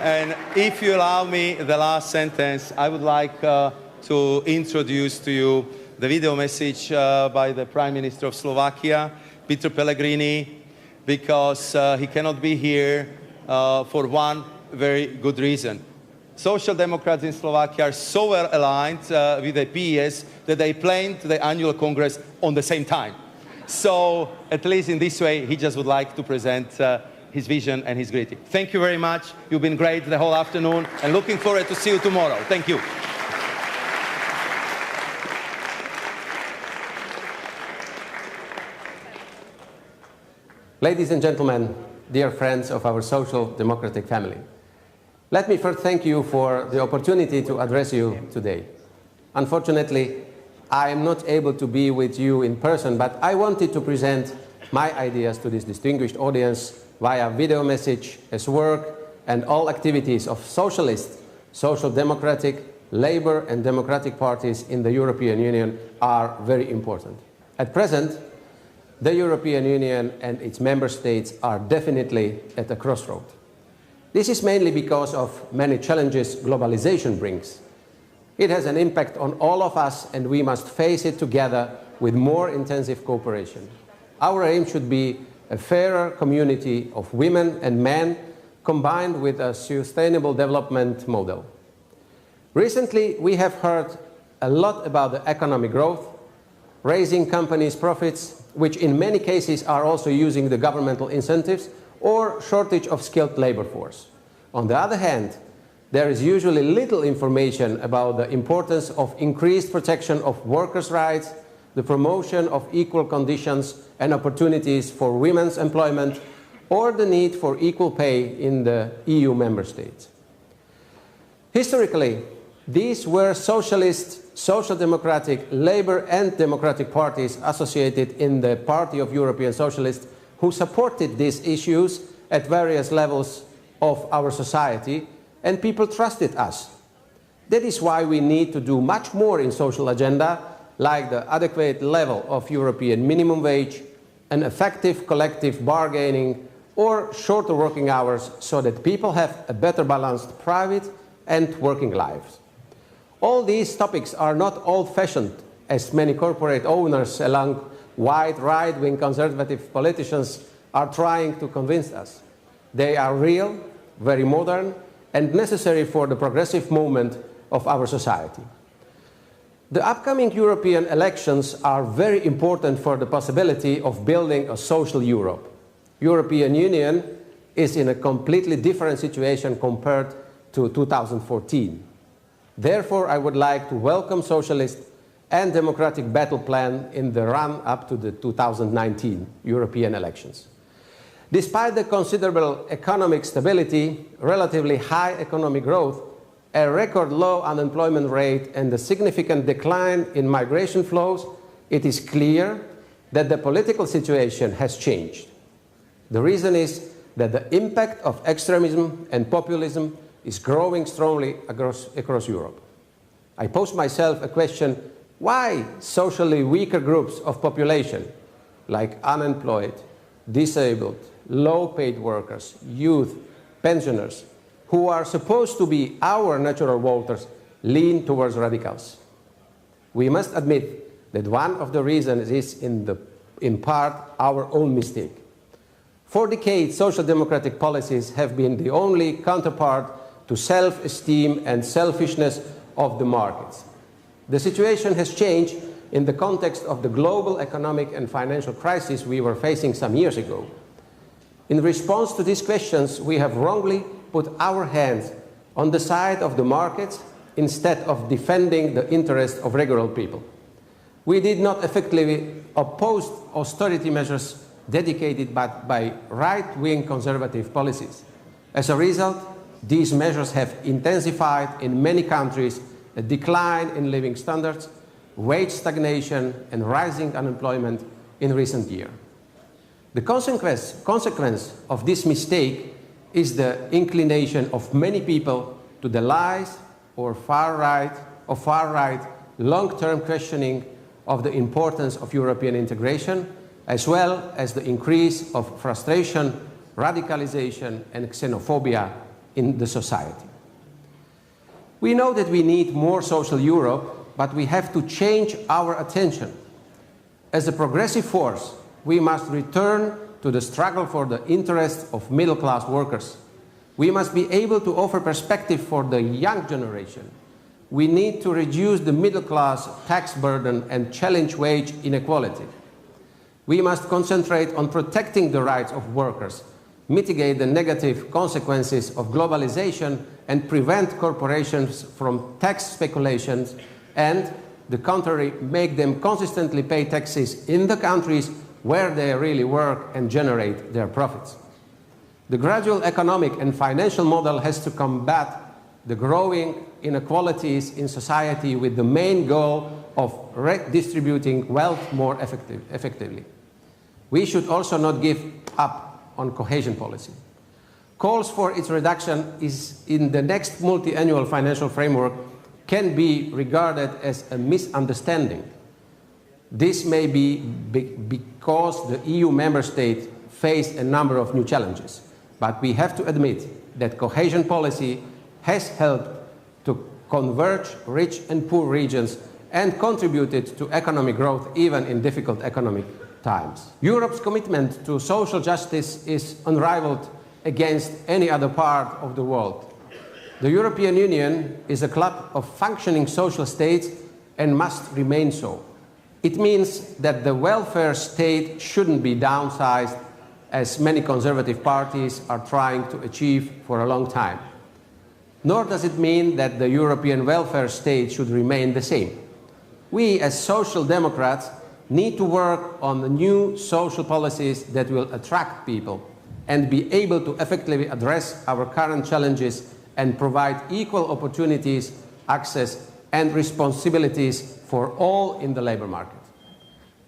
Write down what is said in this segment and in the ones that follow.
And if you allow me the last sentence, I would like to introduce to you the video message by the Prime Minister of Slovakia, Peter Pellegrini, because he cannot be here for one very good reason. Social Democrats in Slovakia are so well aligned with the PES that they planned the annual Congress on the same time. So, at least in this way, he just would like to present his vision and his greeting. Thank you very much. You've been great the whole afternoon, and looking forward to see you tomorrow. Thank you. Ladies and gentlemen, dear friends of our social democratic family, let me first thank you for the opportunity to address you today. Unfortunately, I am not able to be with you in person, but I wanted to present my ideas to this distinguished audience via video message as work and all activities of socialist, social democratic, Labour and democratic parties in the European Union are very important. At present, the European Union and its member states are definitely at a crossroad. This is mainly because of many challenges globalization brings. It has an impact on all of us, and we must face it together with more intensive cooperation. Our aim should be a fairer community of women and men combined with a sustainable development model. Recently, we have heard a lot about the economic growth, raising companies' profits, which in many cases are also using the governmental incentives, or shortage of skilled labor force. On the other hand, there is usually little information about the importance of increased protection of workers' rights, the promotion of equal conditions and opportunities for women's employment, or the need for equal pay in the EU member states. Historically, these were socialist, social democratic, Labour and democratic parties associated in the Party of European Socialists who supported these issues at various levels of our society, and people trusted us. That is why we need to do much more in social agenda, like the adequate level of European minimum wage, an effective collective bargaining, or shorter working hours so that people have a better balanced private and working lives. All these topics are not old-fashioned, as many corporate owners along white right-wing conservative politicians are trying to convince us. They are real, very modern, and necessary for the progressive movement of our society. The upcoming European elections are very important for the possibility of building a social Europe. European Union is in a completely different situation compared to 2014. Therefore, I would like to welcome socialist and democratic battle plan in the run-up to the 2019 European elections. Despite the considerable economic stability, relatively high economic growth, a record low unemployment rate and a significant decline in migration flows, it is clear that the political situation has changed. The reason is that the impact of extremism and populism is growing strongly across Europe. I pose myself a question: why socially weaker groups of population, like unemployed, disabled, low-paid workers, youth, pensioners, who are supposed to be our natural voters, lean towards radicals? We must admit that one of the reasons is in part our own mistake. For decades, social democratic policies have been the only counterpart to self-esteem and selfishness of the markets. The situation has changed in the context of the global economic and financial crisis we were facing some years ago. In response to these questions, we have wrongly put our hands on the side of the markets instead of defending the interests of regular people. We did not effectively oppose austerity measures dedicated by right-wing conservative policies. As a result, these measures have intensified in many countries a decline in living standards, wage stagnation, and rising unemployment in recent years. The consequence of this mistake is the inclination of many people to the lies or far-right long-term questioning of the importance of European integration, as well as the increase of frustration, radicalization, and xenophobia in the society. We know that we need more social Europe, but we have to change our attention. As a progressive force, we must return to the struggle for the interests of middle-class workers. We must be able to offer perspective for the young generation. We need to reduce the middle-class tax burden and challenge wage inequality. We must concentrate on protecting the rights of workers, mitigate the negative consequences of globalization, and prevent corporations from tax speculations, and, the contrary, make them consistently pay taxes in the countries where they really work and generate their profits. The gradual economic and financial model has to combat the growing inequalities in society with the main goal of redistributing wealth more effectively. We should also not give up on cohesion policy. Calls for its reduction in the next multi-annual financial framework can be regarded as a misunderstanding. This may be because the EU member states face a number of new challenges, but we have to admit that cohesion policy has helped to converge rich and poor regions and contributed to economic growth even in difficult economic times. Europe's commitment to social justice is unrivaled against any other part of the world. The European Union is a club of functioning social states and must remain so. It means that the welfare state shouldn't be downsized, as many conservative parties are trying to achieve for a long time. Nor does it mean that the European welfare state should remain the same. We, as social democrats, need to work on the new social policies that will attract people and be able to effectively address our current challenges and provide equal opportunities, access, and responsibilities for all in the labor market.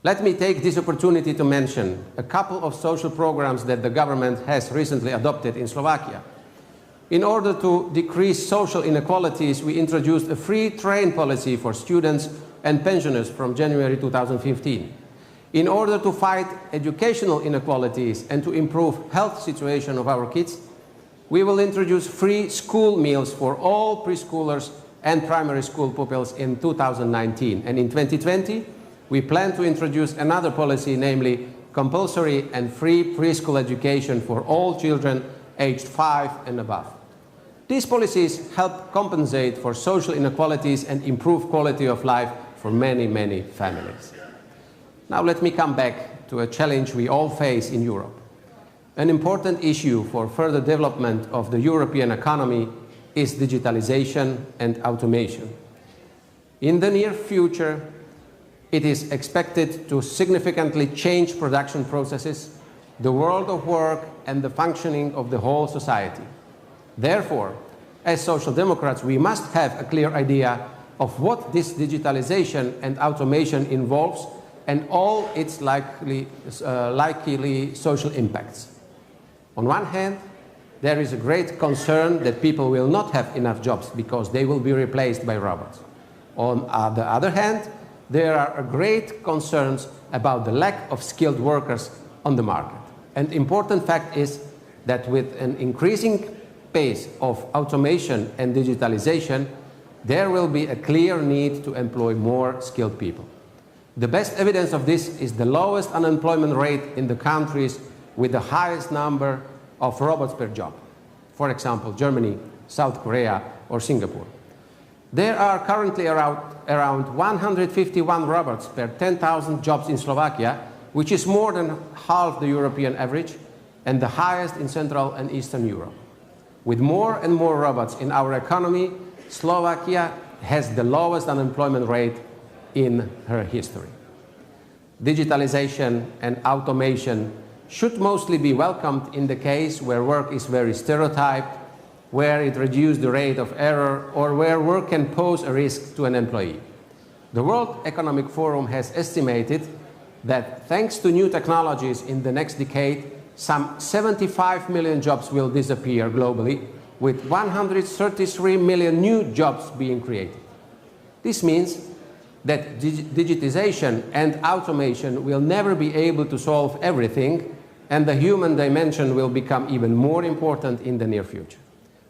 Let me take this opportunity to mention a couple of social programs that the government has recently adopted in Slovakia. In order to decrease social inequalities, we introduced a free train policy for students and pensioners from January 2015. In order to fight educational inequalities and to improve health situation of our kids, we will introduce free school meals for all preschoolers and primary school pupils in 2019. And in 2020, we plan to introduce another policy, namely compulsory and free preschool education for all children aged 5 and above. These policies help compensate for social inequalities and improve quality of life for many, many families. Now let me come back to a challenge we all face in Europe. An important issue for further development of the European economy is digitalization and automation. In the near future, it is expected to significantly change production processes, the world of work, and the functioning of the whole society. Therefore, as social democrats, we must have a clear idea of what this digitalization and automation involves and all its likely social impacts. On one hand, there is a great concern that people will not have enough jobs because they will be replaced by robots. On the other hand, there are great concerns about the lack of skilled workers on the market. An important fact is that with an increasing pace of automation and digitalization, there will be a clear need to employ more skilled people. The best evidence of this is the lowest unemployment rate in the countries with the highest number of robots per job. For example, Germany, South Korea, or Singapore. There are currently around 151 robots per 10,000 jobs in Slovakia, which is more than half the European average and the highest in Central and Eastern Europe. With more and more robots in our economy, Slovakia has the lowest unemployment rate in her history. Digitalization and automation should mostly be welcomed in the case where work is very stereotyped, where it reduces the rate of error, or where work can pose a risk to an employee. The World Economic Forum has estimated that thanks to new technologies in the next decade, some 75 million jobs will disappear globally, with 133 million new jobs being created. This means that digitization and automation will never be able to solve everything, and the human dimension will become even more important in the near future.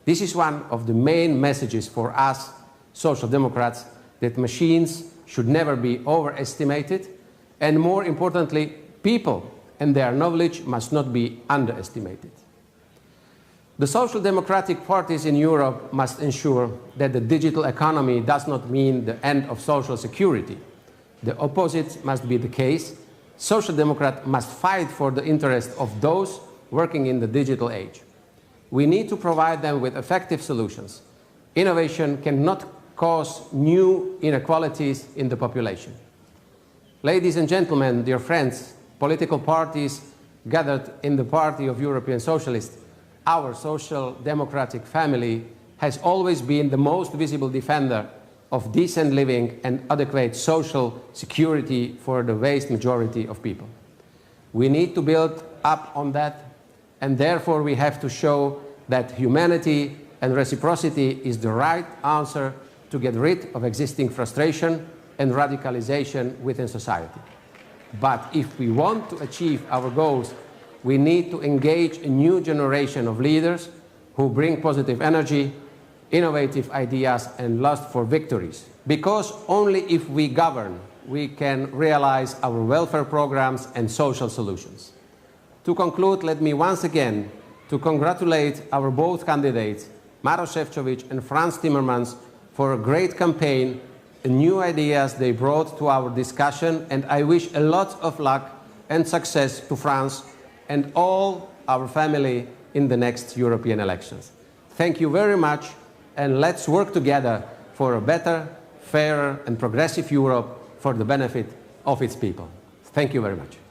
This is one of the main messages for us, Social Democrats, that machines should never be overestimated, and more importantly, people and their knowledge must not be underestimated. The social democratic parties in Europe must ensure that the digital economy does not mean the end of social security. The opposite must be the case. Social Democrats must fight for the interest of those working in the digital age. We need to provide them with effective solutions. Innovation cannot cause new inequalities in the population. Ladies and gentlemen, dear friends, political parties gathered in the Party of European Socialists, our social democratic family has always been the most visible defender of decent living and adequate social security for the vast majority of people. We need to build up on that, and therefore we have to show that humanity and reciprocity is the right answer to get rid of existing frustration and radicalization within society. But if we want to achieve our goals, we need to engage a new generation of leaders who bring positive energy, innovative ideas, and lust for victories. Because only if we govern, we can realize our welfare programs and social solutions. To conclude, let me once again to congratulate our both candidates, Maroš Šefčovič and Frans Timmermans, for a great campaign and new ideas they brought to our discussion, and I wish a lot of luck and success to France and all our family in the next European elections. Thank you very much, and let's work together for a better, fairer and progressive Europe for the benefit of its people. Thank you very much.